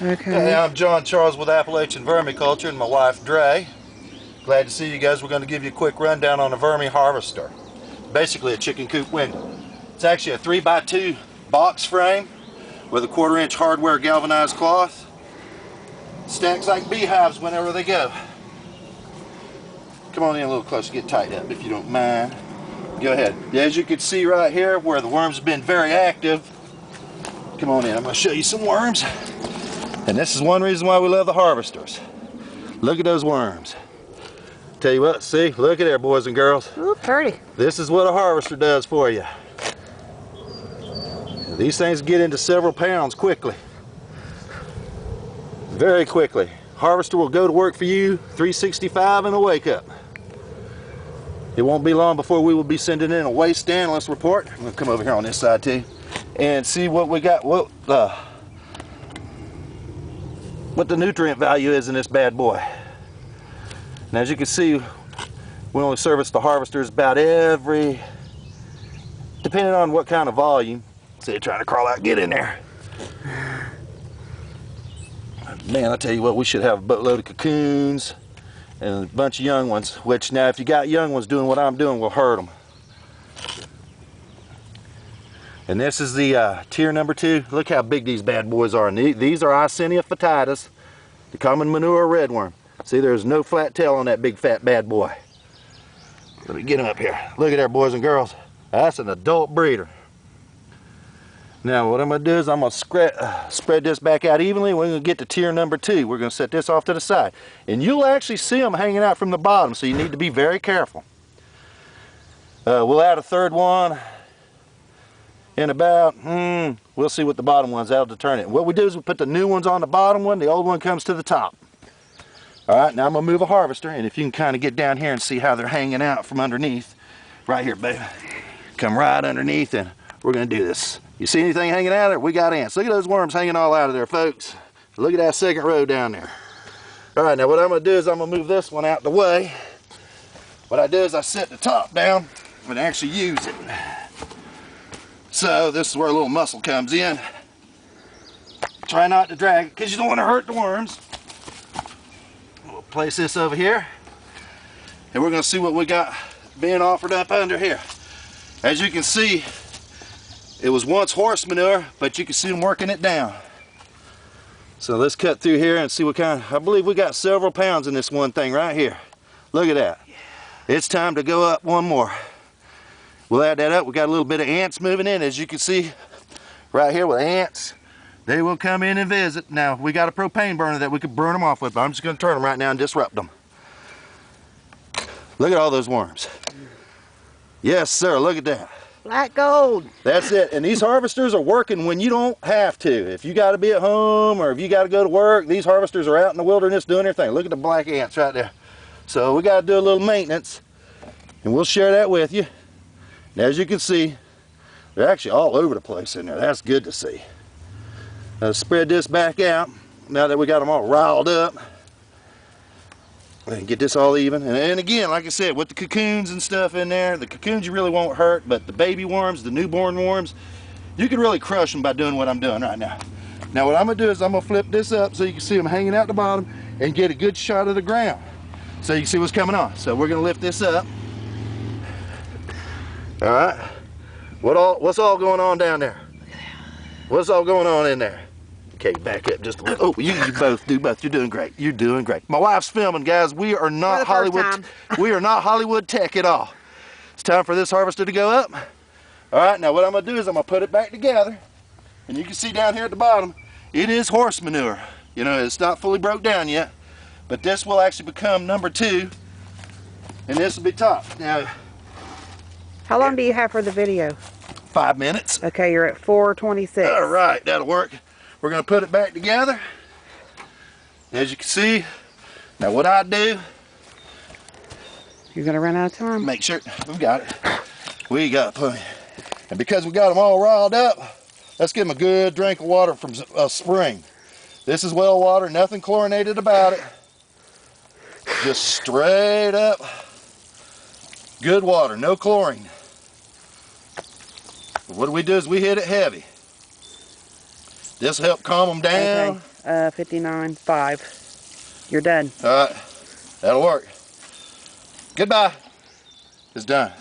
Okay. Hey, I'm John Charles with Appalachian Vermiculture and my wife Dre. Glad to see you guys. We're going to give you a quick rundown on a Vermi Harvester. Basically a chicken coop window. It's actually a 3x2 box frame with a 1/4-inch hardware galvanized cloth. Stacks like beehives whenever they go. Come on in a little closer, get tight up if you don't mind. Go ahead. As you can see right here where the worms have been very active. Come on in, I'm going to show you some worms. And this is one reason why we love the harvesters. Look at those worms. Tell you what, see, look at there, boys and girls. Ooh, pretty. This is what a harvester does for you. These things get into several pounds quickly. Very quickly. Harvester will go to work for you 365 and a wake up. It won't be long before we will be sending in a waste analyst report. I'm going to come over here on this side too and see what we got, what the nutrient value is in this bad boy. And as you can see, we only service the harvesters about every, depending on what kind of volume. See it trying to crawl out, get in there. Man, I tell you what, we should have a boatload of cocoons and a bunch of young ones, which now if you got young ones doing what I'm doing, will hurt them. And this is the tier number 2. Look how big these bad boys are. And these are Icenia foetidus, the common manure redworm. See, there's no flat tail on that big fat bad boy. Let me get him up here. Look at there, boys and girls. That's an adult breeder. Now what I'm going to do is I'm going to spread this back out evenly. We're going to get to tier number 2. We're going to set this off to the side. And you'll actually see them hanging out from the bottom, so you need to be very careful. We'll add a third one in about, we'll see what the bottom one's, that'll determine it. What we do is we put the new ones on the bottom one, the old one comes to the top. Alright, now I'm going to move a harvester, and if you can kind of get down here and see how they're hanging out from underneath. Right here, baby. Come right underneath and we're going to do this. You see anything hanging out of there? We got ants. Look at those worms hanging all out of there, folks. Look at that second row down there. Alright, now what I'm going to do is I'm going to move this one out the way. What I do is I set the top down and actually use it. So this is where a little muscle comes in. Try not to drag it because you don't want to hurt the worms. We'll place this over here and we're going to see what we got being offered up under here. As you can see, it was once horse manure, but you can see them working it down. So let's cut through here and see what kind. I believe we got several pounds in this one thing right here. Look at that. It's time to go up one more. We'll add that up. We got a little bit of ants moving in, as you can see right here with ants. They will come in and visit. Now we got a propane burner that we could burn them off with, but I'm just going to turn them right now and disrupt them. Look at all those worms. Yes, sir. Look at that. Black gold. That's it. And these harvesters are working when you don't have to. If you got to be at home or if you got to go to work, these harvesters are out in the wilderness doing their thing. Look at the black ants right there. So we got to do a little maintenance, and we'll share that with you. And as you can see, they're actually all over the place in there. That's good to see. Spread this back out now that we got them all riled up. And get this all even. And again, like I said, with the cocoons and stuff in there, the cocoons you really won't hurt, but the baby worms, the newborn worms, you can really crush them by doing what I'm doing right now. Now what I'm going to do is I'm going to flip this up so you can see them hanging out the bottom and get a good shot of the ground so you can see what's coming on. So we're going to lift this up. All right. What's all going on down there? What's all going on in there? Okay, back up just a little. Oh, you both do both. You're doing great. You're doing great. My wife's filming, guys. We are not Hollywood. We are not Hollywood tech at all. It's time for this harvester to go up. All right, now what I'm going to do is I'm going to put it back together. And you can see down here at the bottom, it is horse manure. You know, it's not fully broke down yet. But this will actually become number 2. And this will be top. Now, how long do you have for the video? 5 minutes. Okay, you're at 4:26. All right, that'll work. We're going to put it back together. As you can see, now what I do, you're going to run out of time. Make sure, we got it. We got plenty. And because we got them all riled up, let's give them a good drink of water from a spring. This is well water, nothing chlorinated about it. Just straight up good water, no chlorine. What we do is we hit it heavy. This will help calm them down. Okay. 59.5. You're done. All right, that'll work. Goodbye. It's done.